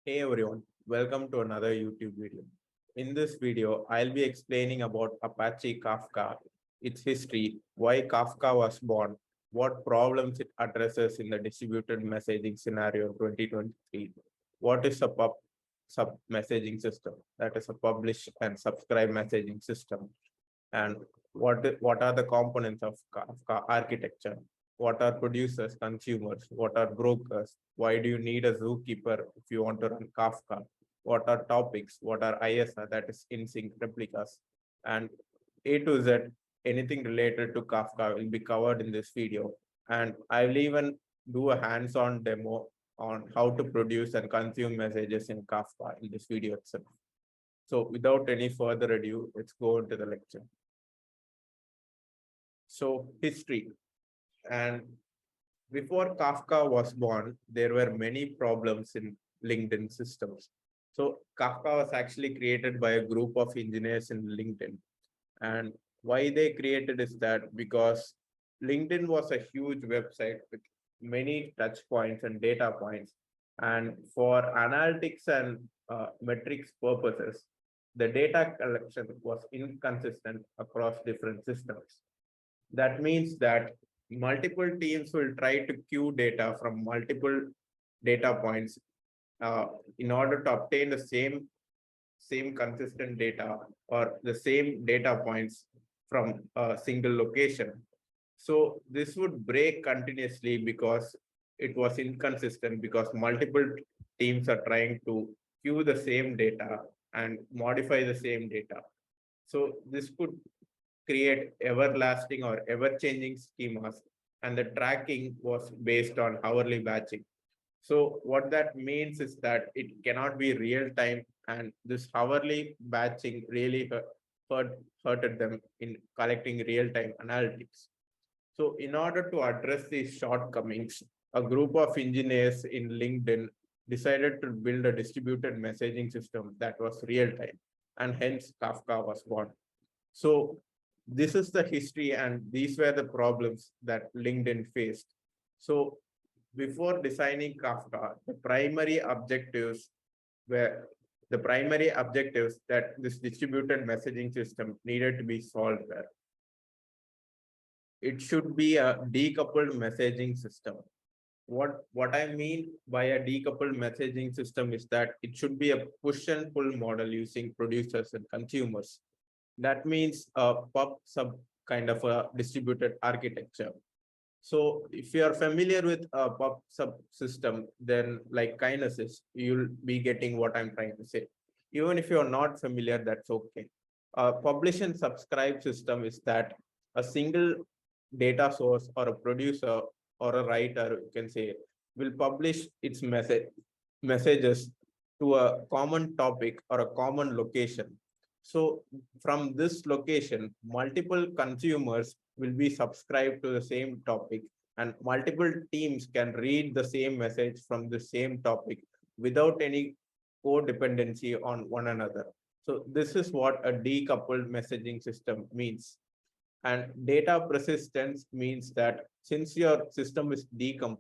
Hey everyone, welcome to another YouTube video. In this video, I'll be explaining about Apache Kafka, its history, why Kafka was born, what problems it addresses in the distributed messaging scenario 2023, what is a sub messaging system, that is a publish and subscribe messaging system, and what are the components of Kafka architecture, what are producers, consumers, what are brokers, why do you need a zookeeper if you want to run Kafka, what are topics, what are ISR, that is in sync replicas, and A to Z, anything related to Kafka will be covered in this video. And I will even do a hands-on demo on how to produce and consume messages in Kafka in this video itself. So without any further ado, let's go into the lecture. So history. And before Kafka was born, there were many problems in LinkedIn systems. So Kafka was actually created by a group of engineers in LinkedIn. And why they created is that because LinkedIn was a huge website with many touch points and data points. And for analytics and metrics purposes, the data collection was inconsistent across different systems. That means that multiple teams will try to queue data from multiple data points uh, in order to obtain the same consistent data or the same data points from a single location. So this would break continuously because it was inconsistent because multiple teams are trying to queue the same data and modify the same data. So this could create everlasting or ever-changing schemas, and the tracking was based on hourly batching. So what that means is that it cannot be real time, and this hourly batching really hurted them in collecting real time analytics. So in order to address these shortcomings, a group of engineers in LinkedIn decided to build a distributed messaging system that was real time, and hence Kafka was born. So this is the history, and these were the problems that LinkedIn faced. So before designing Kafka, were the primary objectives that this distributed messaging system needed to be solved were it should be a decoupled messaging system. What I mean by a decoupled messaging system is that it should be a push and pull model using producers and consumers. That means a pub sub kind of a distributed architecture. So if you are familiar with a pub sub system, then like Kinesis, you'll be getting what I'm trying to say. Even if you're not familiar, that's okay. A publish and subscribe system is that a single data source or a producer or a writer, you can say, will publish its messages to a common topic or a common location. So from this location, multiple consumers will be subscribed to the same topic, and multiple teams can read the same message from the same topic without any codependency on one another. So this is what a decoupled messaging system means. And data persistence means that since your system is decoupled,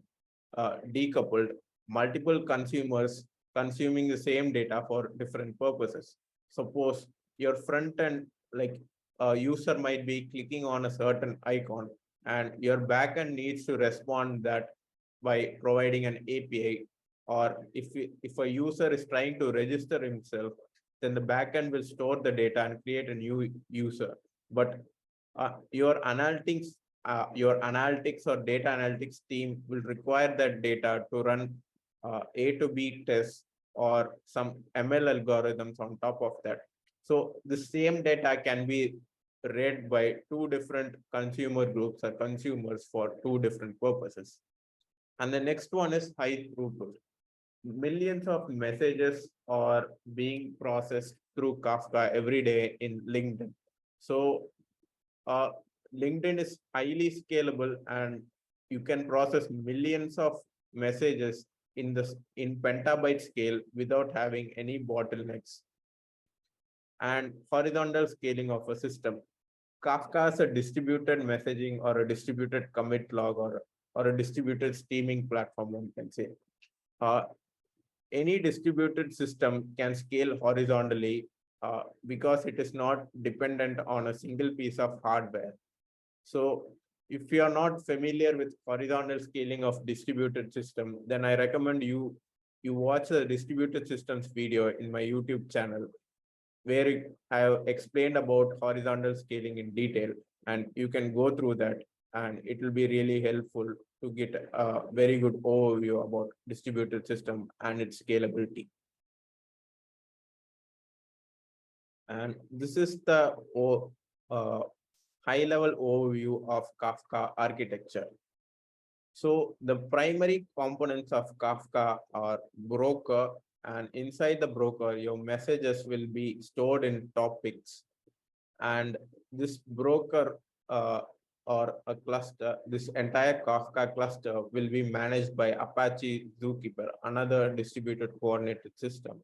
multiple consumers consuming the same data for different purposes. Suppose your front end, like a user might be clicking on a certain icon, and your backend needs to respond that by providing an API. Or if a user is trying to register himself, then the backend will store the data and create a new user. But your analytics or data analytics team will require that data to run A to B tests or some ML algorithms on top of that. So the same data can be read by two different consumer groups or consumers for two different purposes. And the next one is high throughput. Millions of messages are being processed through Kafka every day in LinkedIn. So uh, LinkedIn is highly scalable, and you can process millions of messages in petabyte scale without having any bottlenecks. And horizontal scaling of a system. Kafka is a distributed messaging or a distributed commit log or a distributed streaming platform, one can say. Uh, any distributed system can scale horizontally because it is not dependent on a single piece of hardware. So if you are not familiar with horizontal scaling of distributed system, then I recommend you watch the distributed systems video in my YouTube channel, where I have explained about horizontal scaling in detail, and you can go through that, and it will be really helpful to get a very good overview about distributed system and its scalability. And this is the high level overview of Kafka architecture. So the primary components of Kafka are broker, and inside the broker, your messages will be stored in topics. And this broker or a cluster, this entire Kafka cluster will be managed by Apache Zookeeper, another distributed coordinated system.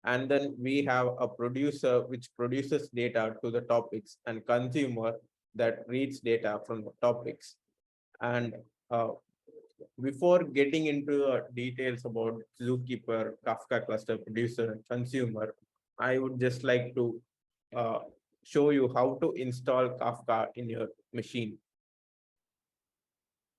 And then we have a producer which produces data to the topics, and consumer that reads data from the topics. And uh, before getting into details about Zookeeper, Kafka cluster, producer, and consumer, I would just like to uh, show you how to install Kafka in your machine.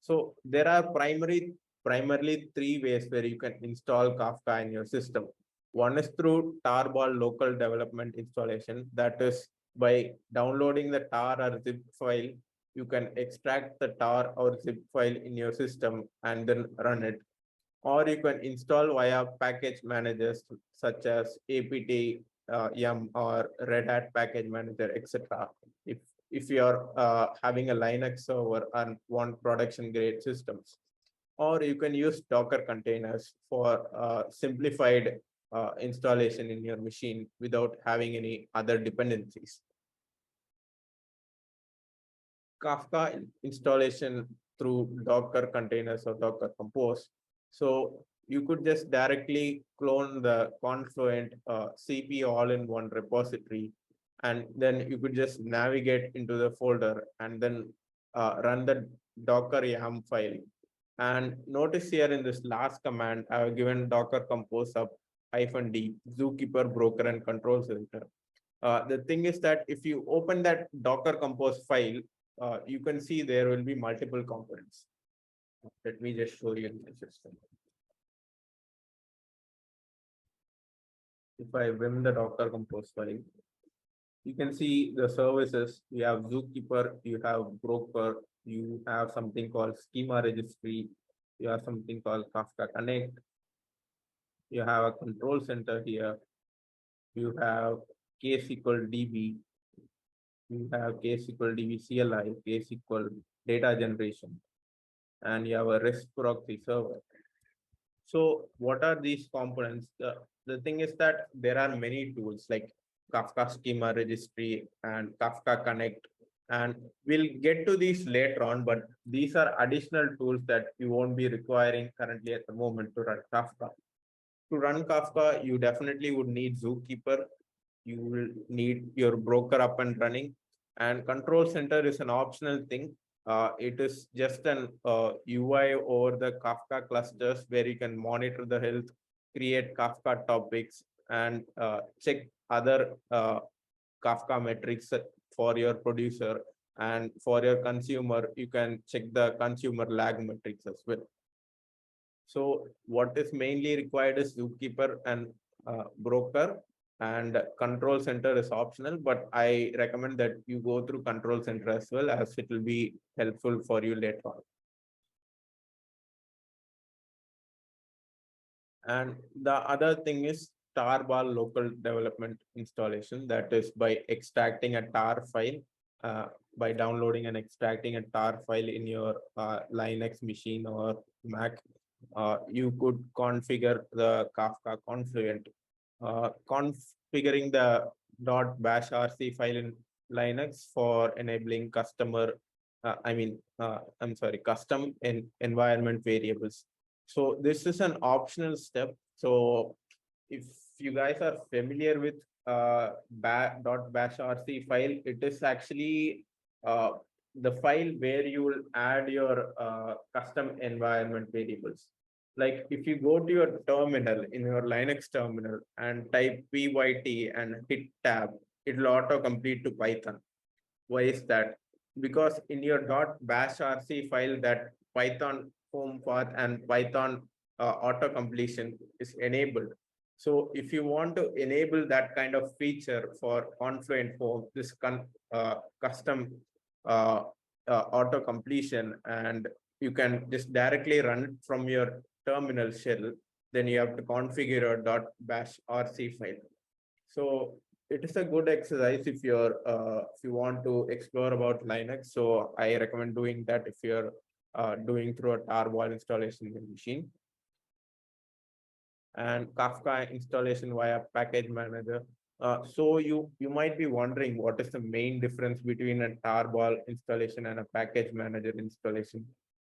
So there are primarily three ways where you can install Kafka in your system. One is through tarball local development installation. That is by downloading the tar or zip file, you can extract the tar or zip file in your system and then run it. Or you can install via package managers such as apt, yum, or Red Hat package manager, etc. If you're having a Linux server and want production grade systems, or you can use Docker containers for simplified installation in your machine without having any other dependencies. Kafka installation through Docker containers or Docker Compose. So you could just directly clone the Confluent CP all-in-one repository, and then you could just navigate into the folder and then run the Docker YAM file. And notice here in this last command, I have given Docker Compose up -d, Zookeeper, broker, and control center. The thing is that if you open that Docker Compose file, you can see there will be multiple components. Let me just show you in the system. If I vim the Docker Compose file, you can see the services. You have Zookeeper, you have broker, you have something called schema registry, you have something called Kafka Connect, you have a control center here, you have KSQL DB, you have KSQL DB CLI, KSQL data generation, and you have a REST proxy server. So what are these components? The thing is that there are many tools like Kafka Schema Registry and Kafka Connect, and we'll get to these later on, but these are additional tools that you won't be requiring currently at the moment to run Kafka. To run Kafka, you definitely would need Zookeeper. You will need your broker up and running, and control center is an optional thing. It is just an UI over the Kafka clusters where you can monitor the health, create Kafka topics, and check other Kafka metrics for your producer. And for your consumer, you can check the consumer lag metrics as well. So what is mainly required is Zookeeper and broker, and control center is optional, but I recommend that you go through control center as well, as it will be helpful for you later on. And the other thing is tarball local development installation. That is by extracting a tar file, by downloading and extracting a tar file in your Linux machine or Mac. You could configure the Kafka Confluent. Configuring the .bash rc file in Linux for enabling custom environment variables. So this is an optional step. So if you guys are familiar with .bash rc file, it is actually the file where you will add your custom environment variables. Like if you go to your terminal in your Linux terminal and type pyt and hit tab, it will auto complete to Python. Why is that? Because in your .bash rc file, that Python home path and Python auto completion is enabled. So if you want to enable that kind of feature for Confluent Home, this custom uh, auto completion, and you can just directly run it from your terminal shell, then you have to configure your .bash rc file. So it is a good exercise if you want to explore about Linux. So I recommend doing that if you're doing through a tarball installation in the machine. And Kafka installation via package manager. So you might be wondering what is the main difference between a tarball installation and a package manager installation.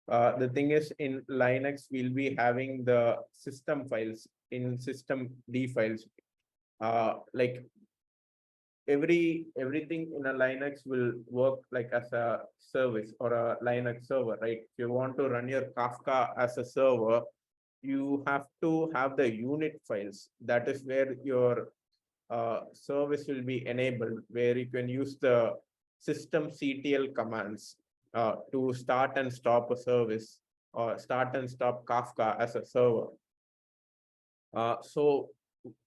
The thing is, in Linux, we'll be having the system files in system D files. Like everything in a Linux will work like as a service or a Linux server, right? If you want to run your Kafka as a server, you have to have the unit files. That is where your service will be enabled, where you can use the systemctl commands to start and stop a service or start and stop Kafka as a server. So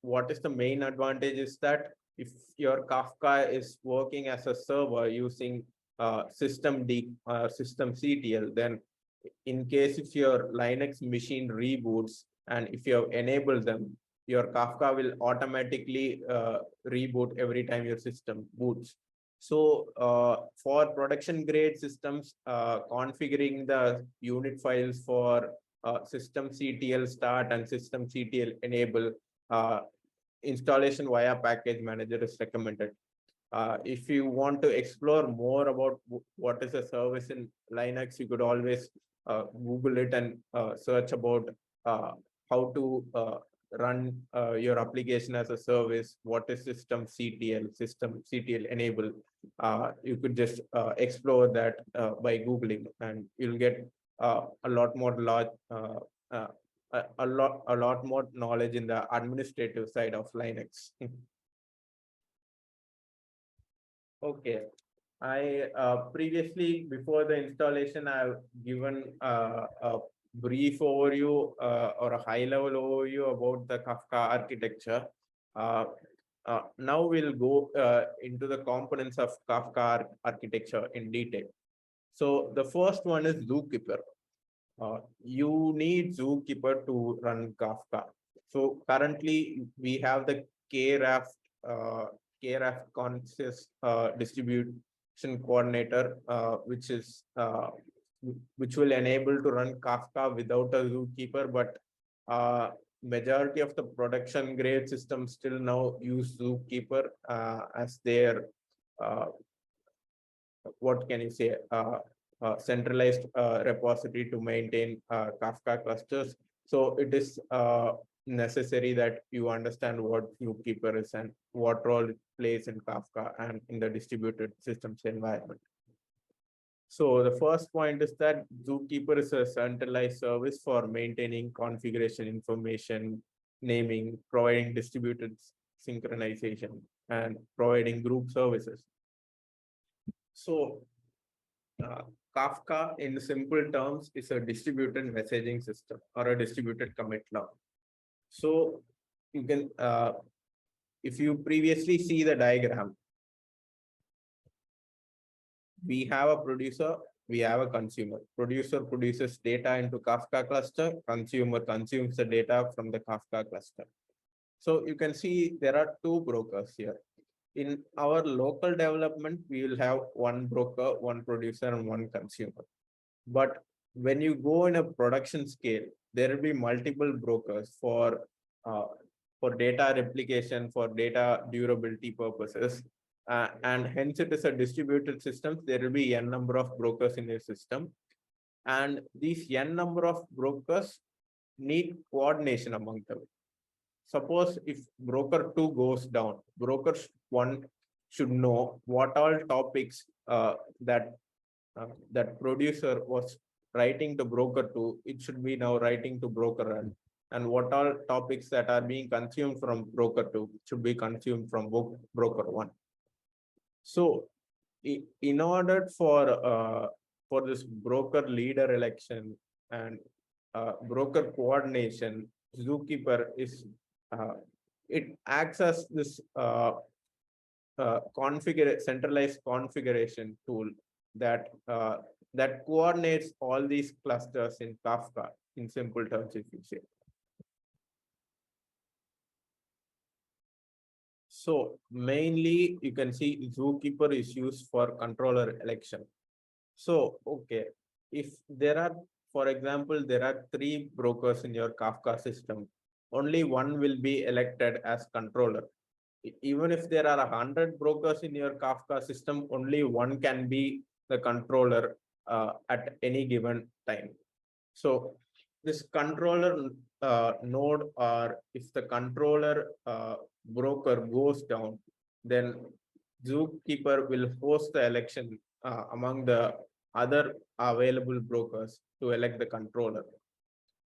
what is the main advantage is that if your Kafka is working as a server using systemctl, then in case if your Linux machine reboots and if you have enabled them, your Kafka will automatically reboot every time your system boots. So for production grade systems, configuring the unit files for systemctl start and systemctl enable installation via package manager is recommended. If you want to explore more about what is a service in Linux, you could always Google it and search about how to run your application as a service. What is systemctl enable? You could just explore that by Googling, and you'll get a lot more large. A lot more knowledge in the administrative side of Linux. Okay. I previously, before the installation, I've given a brief overview or a high level overview about the Kafka architecture. Now we'll go into the components of Kafka architecture in detail. So the first one is Zookeeper. You need Zookeeper to run Kafka. So currently we have the KRAF conscious distribution coordinator, which will enable to run Kafka without a Zookeeper, but majority of the production grade systems still now use Zookeeper as their what can you say centralized repository to maintain Kafka clusters. So it is necessary that you understand what Zookeeper is and what role it plays in Kafka and in the distributed systems environment. So the first point is that Zookeeper is a centralized service for maintaining configuration information, naming, providing distributed synchronization, and providing group services. So Kafka, in simple terms, is a distributed messaging system or a distributed commit log. So you can, if you previously see the diagram, we have a producer, we have a consumer. Producer produces data into Kafka cluster, consumer consumes the data from the Kafka cluster. So you can see there are two brokers here. In our local development, we will have one broker, one producer, and one consumer. But when you go in a production scale, there will be multiple brokers for data replication, for data durability purposes. And hence it is a distributed system. There will be n number of brokers in your system. And these n number of brokers need coordination among them. Suppose if broker 2 goes down, broker 1 should know what all topics that producer was writing to broker 2, it should be now writing to broker N. And what all topics that are being consumed from broker 2 should be consumed from broker 1. So in order for this broker leader election and broker coordination, Zookeeper is it acts as this centralized configuration tool that that coordinates all these clusters in Kafka, in simple terms, if you say. So mainly you can see Zookeeper is used for controller election. So, okay, if there are, for example, there are 3 brokers in your Kafka system, only one will be elected as controller. Even if there are 100 brokers in your Kafka system, only one can be the controller at any given time. So this controller node, or if the controller broker goes down, then Zookeeper will host the election among the other available brokers to elect the controller.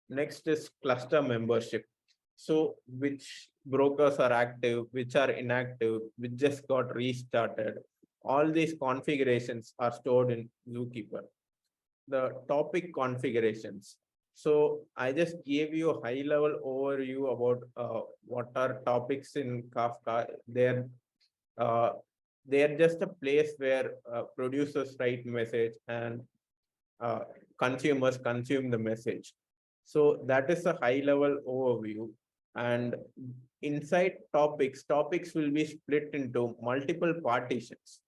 Next is cluster membership. So which brokers are active, which are inactive, which just got restarted. All these configurations are stored in Zookeeper. The topic configurations. So I just gave you a high level overview about what are topics in Kafka. Uh, they're just a place where producers write message and uh, consumers consume the message. So that is a high level overview. And inside topics will be split into multiple partitions.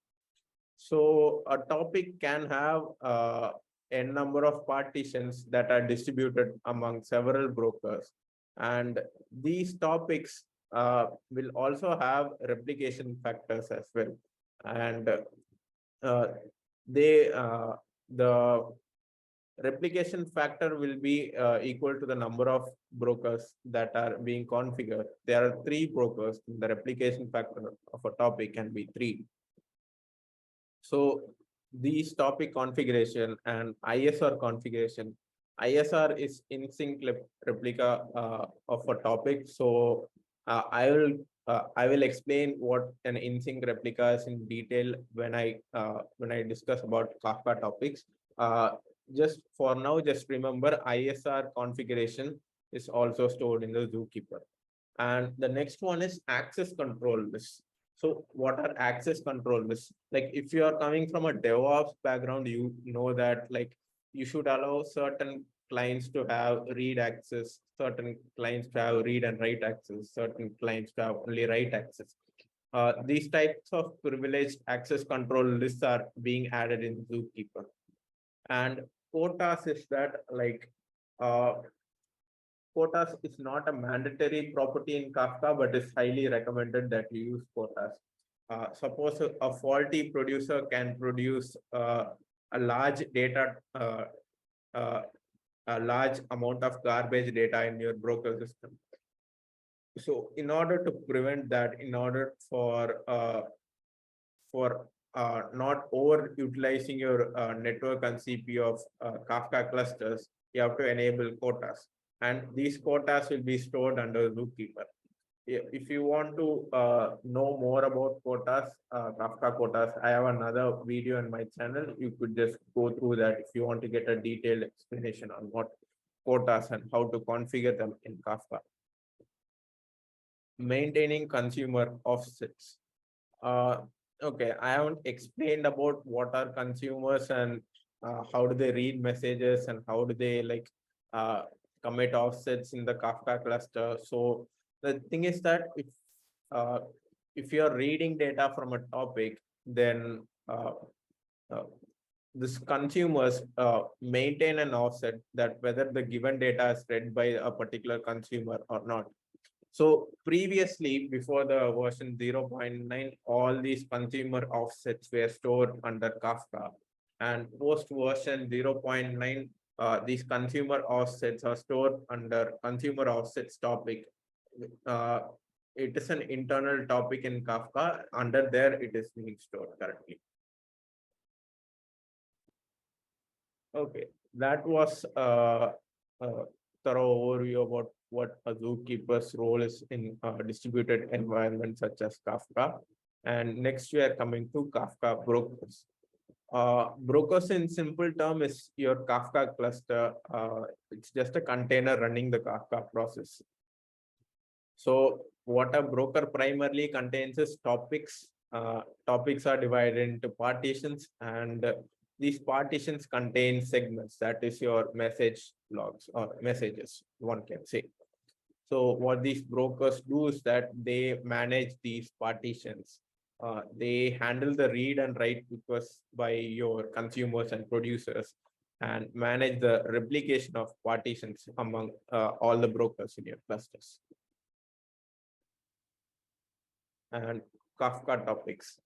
So a topic can have a number of partitions that are distributed among several brokers. And these topics will also have replication factors as well. And uh, the replication factor will be equal to the number of brokers that are being configured. There are 3 brokers. The replication factor of a topic can be 3. So these topic configuration and ISR configuration. ISR is in-sync replica of a topic. So I will explain what an in-sync replica is in detail when I discuss about Kafka topics. Just for now, just remember ISR configuration is also stored in the Zookeeper. And the next one is access control list. So what are access control lists? Like if you are coming from a DevOps background, you know that like you should allow certain clients to have read access, certain clients to have read and write access, certain clients to have only write access. These types of privileged access control lists are being added in Zookeeper. And quotas is that like quotas is not a mandatory property in Kafka, but it's highly recommended that you use quotas. Suppose a faulty producer can produce a large data, a large amount of garbage data in your broker system. So in order to prevent that, in order for not overutilizing your network and CPU of Kafka clusters, you have to enable quotas. And these quotas will be stored under Zookeeper. If you want to know more about quotas, Kafka quotas, I have another video on my channel. You could just go through that if you want to get a detailed explanation on what quotas and how to configure them in Kafka. Maintaining consumer offsets. Okay, I haven't explained about what are consumers and how do they read messages and how do they like commit offsets in the Kafka cluster. So the thing is that if you're reading data from a topic, then this consumers maintain an offset that whether the given data is read by a particular consumer or not. So previously, before the version 0.9, all these consumer offsets were stored under Kafka. And post version 0.9, these consumer offsets are stored under consumer offsets topic. It is an internal topic in Kafka. Under there, it is being stored currently. Okay, that was a thorough overview about what a zookeeper's role is in distributed environments such as Kafka. And next we are coming to Kafka brokers. Brokers in simple term is your Kafka cluster. It's just a container running the Kafka process. So what a broker primarily contains is topics. Topics are divided into partitions, and these partitions contain segments. That is your message logs or messages, one can say. So what these brokers do is that they manage these partitions. They handle the read and write requests by your consumers and producers, and manage the replication of partitions among all the brokers in your clusters. And Kafka topics.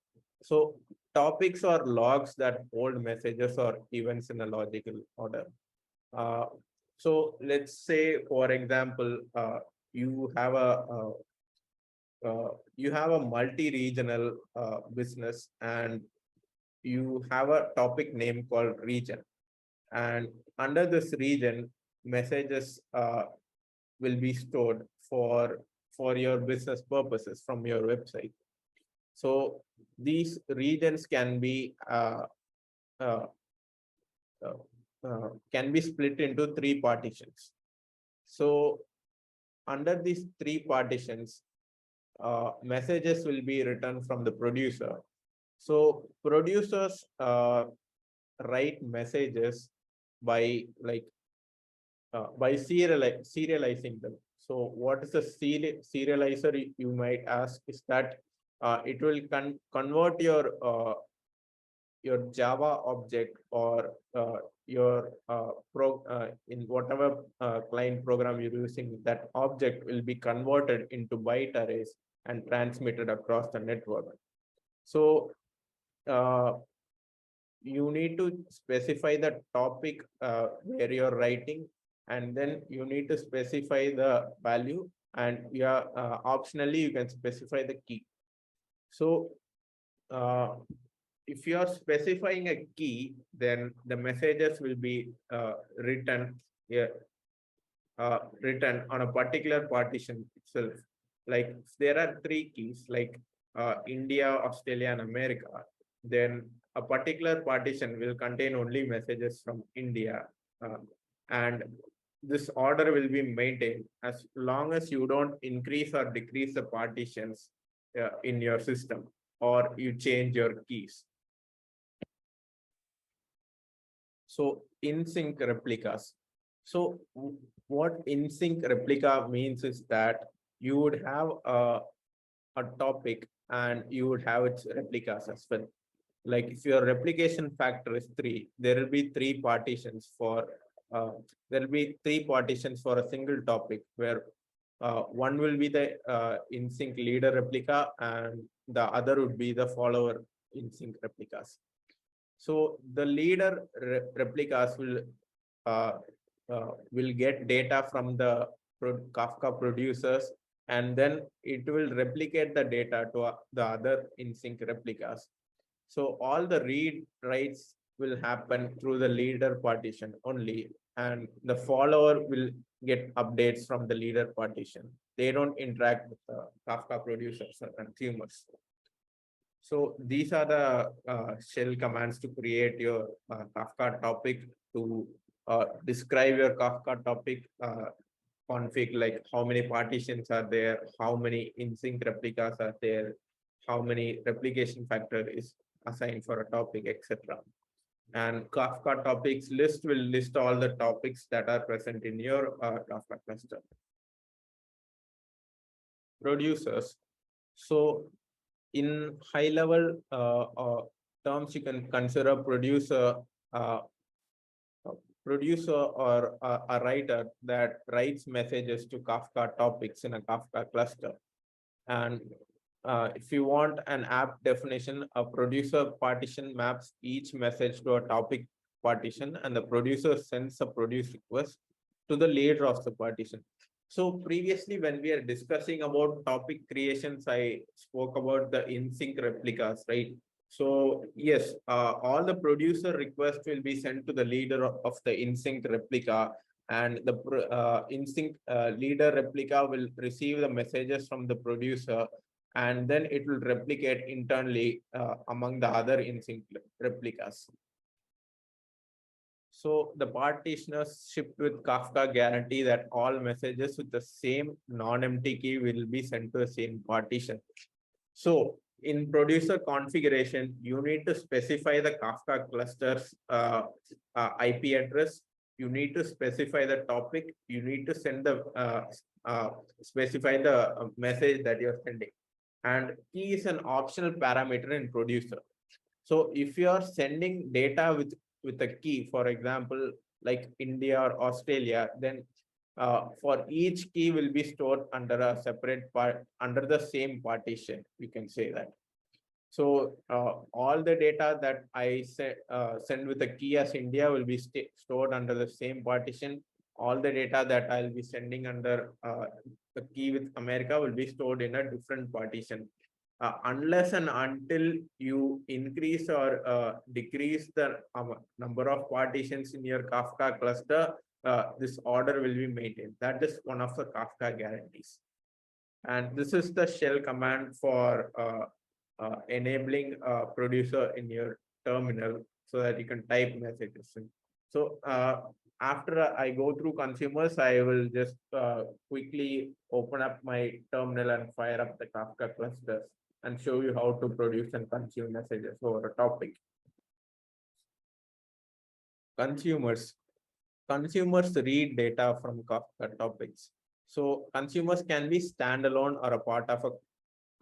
So topics are logs that hold messages or events in a logical order. Uh, so let's say, for example, you have a multi-regional business, and you have a topic name called region. And under this region, messages will be stored for your business purposes from your website. So these regions uh, uh, can be split into three partitions. So under these three partitions, messages will be written from the producer. So producers write messages by by serializing them. So what is a serializer, you might ask, is that it will convert your Java object or in whatever client program you're using, that object will be converted into byte arrays and transmitted across the network. So uh, you need to specify the topic where you're writing, and then you need to specify the value, and optionally you can specify the key. So if you are specifying a key, then the messages will be written here, written on a particular partition itself. Like if there are three keys, like India, Australia, and America, then a particular partition will contain only messages from India, and this order will be maintained as long as you don't increase or decrease the partitions in your system, or you change your keys. So in-sync replicas. So what in-sync replica means is that you would have a topic and you would have its replicas as well. Like if your replication factor is 3, there will be three partitions for a single topic, where one will be the in-sync leader replica, and the other would be the follower in-sync replicas. So the leader replicas uh, will get data from the Kafka producers, and then it will replicate the data to the other in-sync replicas. So all the read writes will happen through the leader partition only, and the follower will get updates from the leader partition. They don't interact with the Kafka producers or consumers. So these are the shell commands to create your Kafka topic, to describe your Kafka topic config, like how many partitions are there, how many in-sync replicas are there, how many replication factor is assigned for a topic, etc. And Kafka topics list will list all the topics that are present in your Kafka cluster. Producers. So in high level terms, you can consider uh, producer or a writer that writes messages to Kafka topics in a Kafka cluster. And if you want an app definition, a producer partition maps each message to a topic partition, and the producer sends a produce request to the leader of the partition. So previously, when we are discussing about topic creations, I spoke about the in-sync replicas, right? So yes, all the producer requests will be sent to the leader of the instinct replica, and the instinct leader replica will receive the messages from the producer, and then it will replicate internally among the other instinct replicas. So the partitioners shipped with Kafka guarantee that all messages with the same non-empty key will be sent to the same partition. So in producer configuration, you need to specify the Kafka cluster's IP address. You need to specify the topic. You need to send the specify the message that you're sending. And key is an optional parameter in producer. So if you are sending data with a key, for example, like India or Australia, then for each key will be stored under a separate part under the same partition. You can say that. So all the data that I send with a key as India will be stored under the same partition. All the data that I'll be sending under the key with America will be stored in a different partition. Unless and until you increase or decrease the number of partitions in your Kafka cluster, this order will be maintained. That is one of the Kafka guarantees. And this is the shell command for enabling a producer in your terminal so that you can type messages. So after I go through consumers, I will just quickly open up my terminal and fire up the Kafka clusters and show you how to produce and consume messages over a topic. Consumers read data from Kafka topics. So consumers can be standalone or a part of a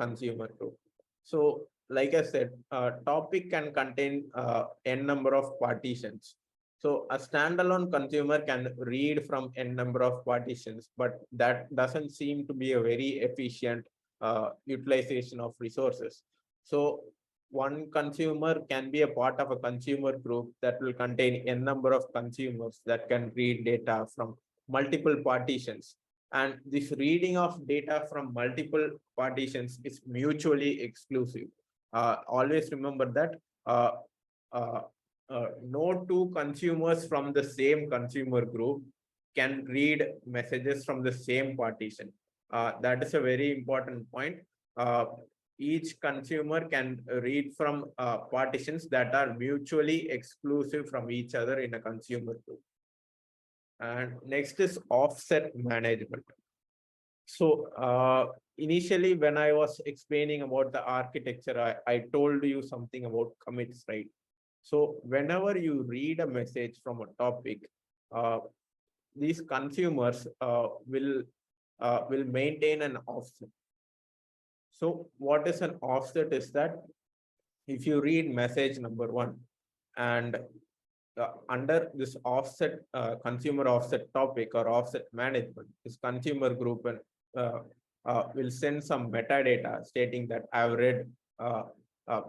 consumer group. So like I said, a topic can contain n number of partitions. So a standalone consumer can read from n number of partitions, but that doesn't seem to be a very efficient utilization of resources. So one consumer can be a part of a consumer group that will contain n number of consumers that can read data from multiple partitions. And this reading of data from multiple partitions is mutually exclusive. Always remember that no two consumers from the same consumer group can read messages from the same partition. That is a very important point. Each consumer can read from partitions that are mutually exclusive from each other in a consumer group. And next is offset management. So initially, when I was explaining about the architecture, I told you something about commits, right? So whenever you read a message from a topic, these consumers will maintain an offset. So what is an offset is that if you read message number 1 and under this offset consumer offset topic or offset management, this consumer group and will send some metadata stating that I've read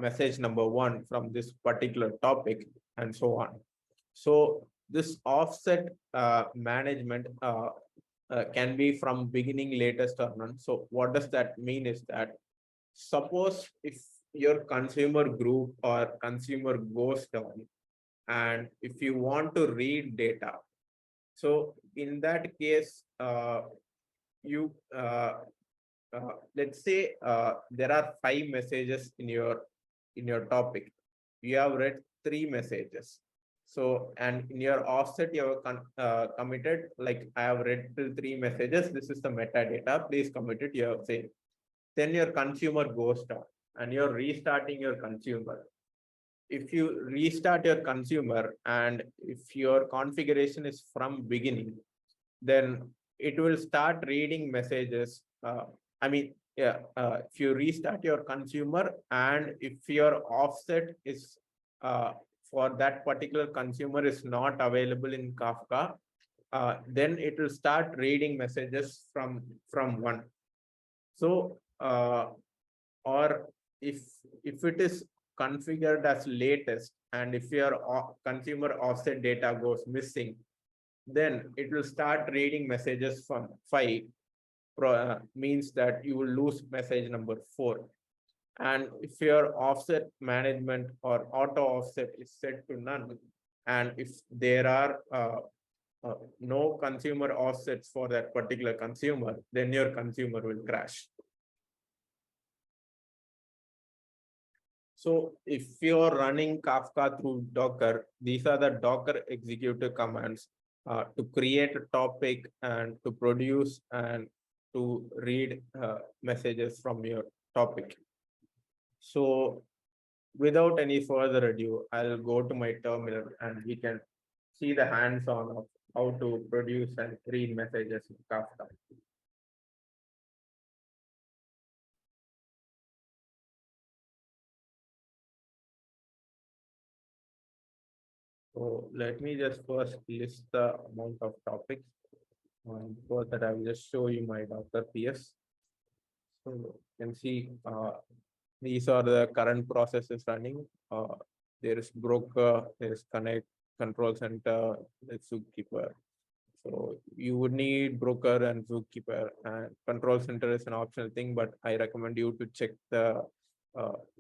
message number 1 from this particular topic and so on. So this offset management can be from beginning, latest, or none. So what does that mean is that suppose if your consumer group or consumer goes down and if you want to read data, so in that case, let's say there are 5 messages in your topic. You have read 3 messages. So, and in your offset, you have committed, like I have read till 3 messages. This is the metadata. Please commit it. You have said. Then your consumer goes down and you're restarting your consumer. If you restart your consumer and if your configuration is from beginning, then it will start reading messages. If you restart your consumer and if your offset is for that particular consumer is not available in Kafka, then it will start reading messages from 1. So, or if it is configured as latest and if your consumer offset data goes missing, then it will start reading messages from 5, means that you will lose message number 4. And if your offset management or auto offset is set to none, and if there are no consumer offsets for that particular consumer, then your consumer will crash. So if you're running Kafka through Docker, these are the Docker executive commands to create a topic and to produce and to read messages from your topic. So without any further ado, I'll go to my terminal and we can see the hands-on of how to produce and read messages in Kafka. So let me just first list the amount of topics. For that, I will just show you my Docker PS. So you can see these are the current processes running. There is broker, there is connect, control center, there's Zookeeper. So you would need broker and Zookeeper, and control center is an optional thing, but I recommend you to check the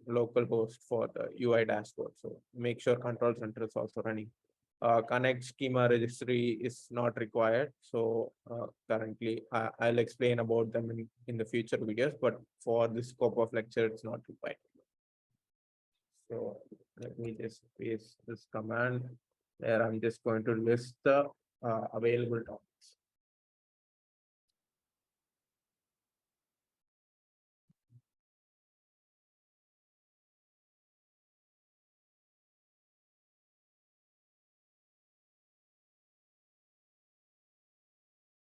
local host for the UI dashboard. So make sure control center is also running. Connect schema registry is not required. So currently I'll explain about them in the future videos, but for this scope of lecture, it's not required. So let me just paste this command where I'm just going to list the available topics.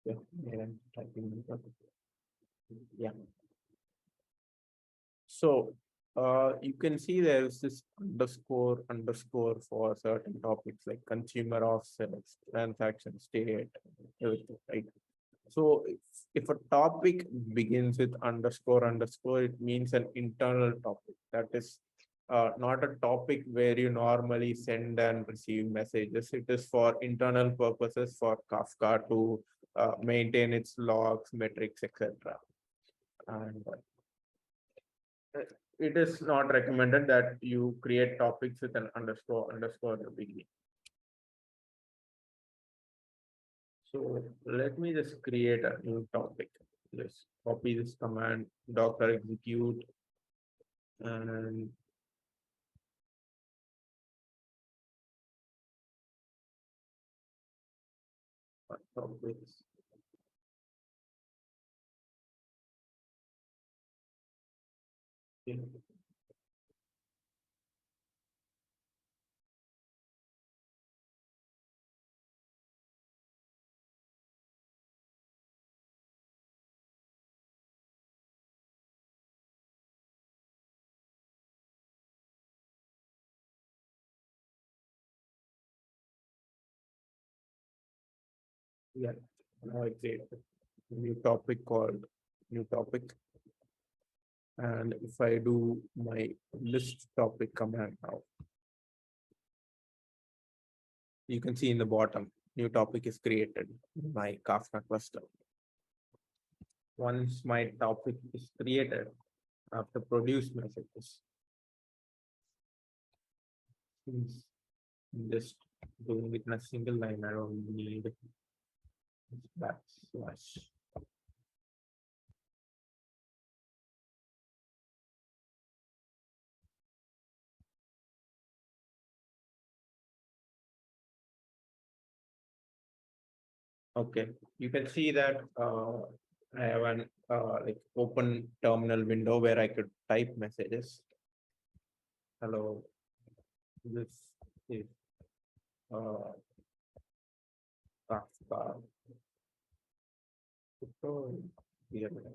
Yeah, yeah. So you can see there's this underscore for certain topics like consumer offsets, transaction state, everything, right? So if a topic begins with underscore, it means an internal topic. That is not a topic where you normally send and receive messages. It is for internal purposes for Kafka to maintain its logs, metrics, etc. And it is not recommended that you create topics with an underscore at the beginning. So let me just create a new topic. Just copy this command, Docker execute, and topics. Yeah, now I create a new topic called new topic. And if I do my list topic command now, you can see in the bottom, new topic is created in my Kafka cluster. Once my topic is created, I have to produce messages. Since I'm just doing it in a single line, I don't need backslash. Okay, you can see that I have an like open terminal window where I could type messages. Hello, this is Kafka tutorial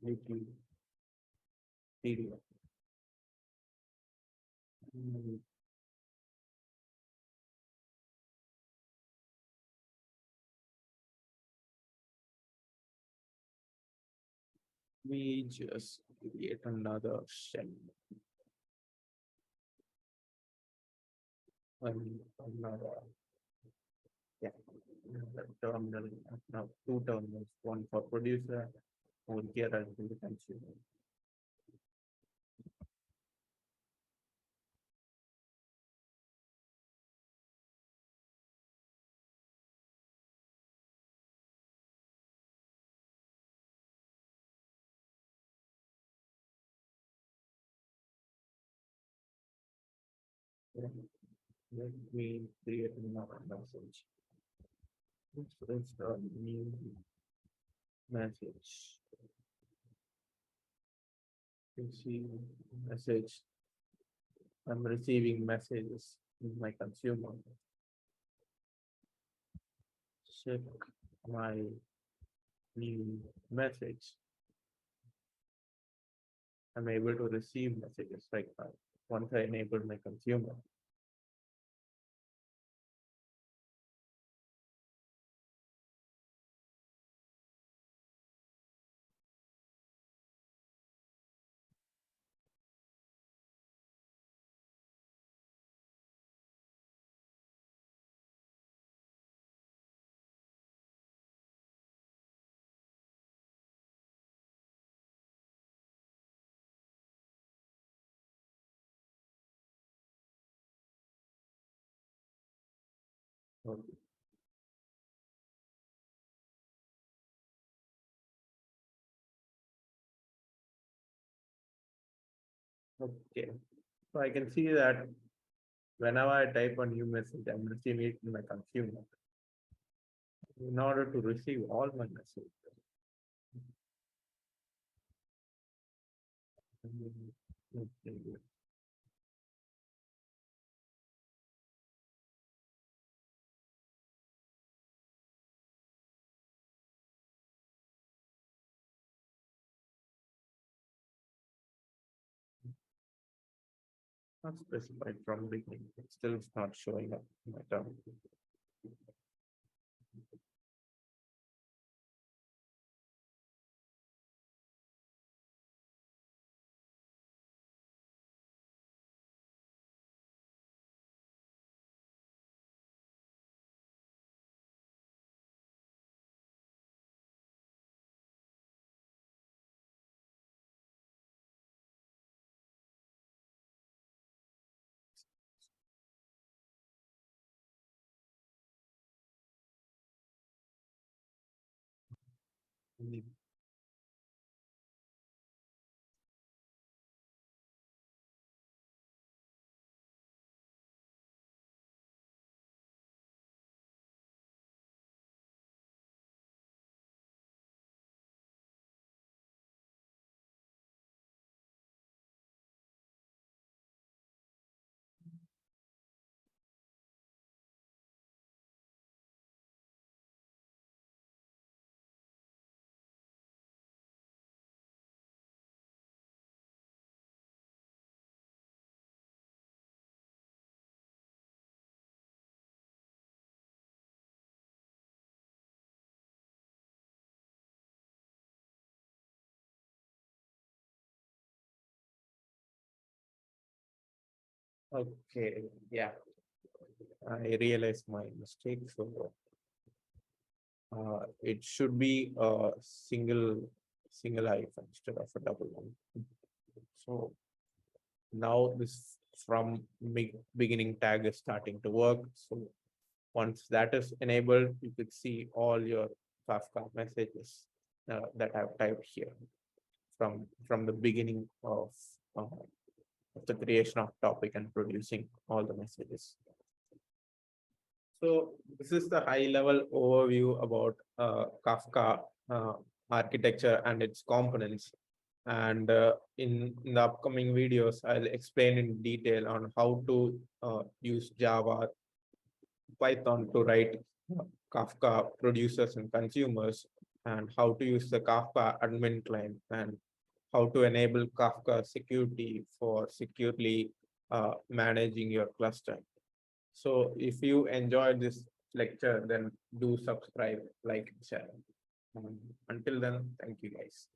YouTube video. We just create another shell. Another, yeah, another terminal. Now two terminals, one for producer, over here as the consumer. Let me create another message. This is the new message. You see message. I'm receiving messages in my consumer. Check my new message. I'm able to receive messages right now once I enable my consumer. Okay. Okay. So I can see that whenever I type a new message, I'm receiving it in my consumer. In order to receive all my messages. Okay. Not specified from beginning. It still is not showing up in my term. Okay, yeah, I realized my mistake. So it should be a single hyphen instead of a double one. So now this from beginning tag is starting to work. So once that is enabled, you could see all your Kafka messages that I've typed here from the beginning of the creation of topic and producing all the messages. So this is the high level overview about Kafka architecture and its components. And in the upcoming videos, I'll explain in detail on how to use Java, Python to write Kafka producers and consumers, and how to use the Kafka admin client, and how to enable Kafka security for securely managing your cluster. So if you enjoyed this lecture, then do subscribe, like, share. Until then, thank you guys.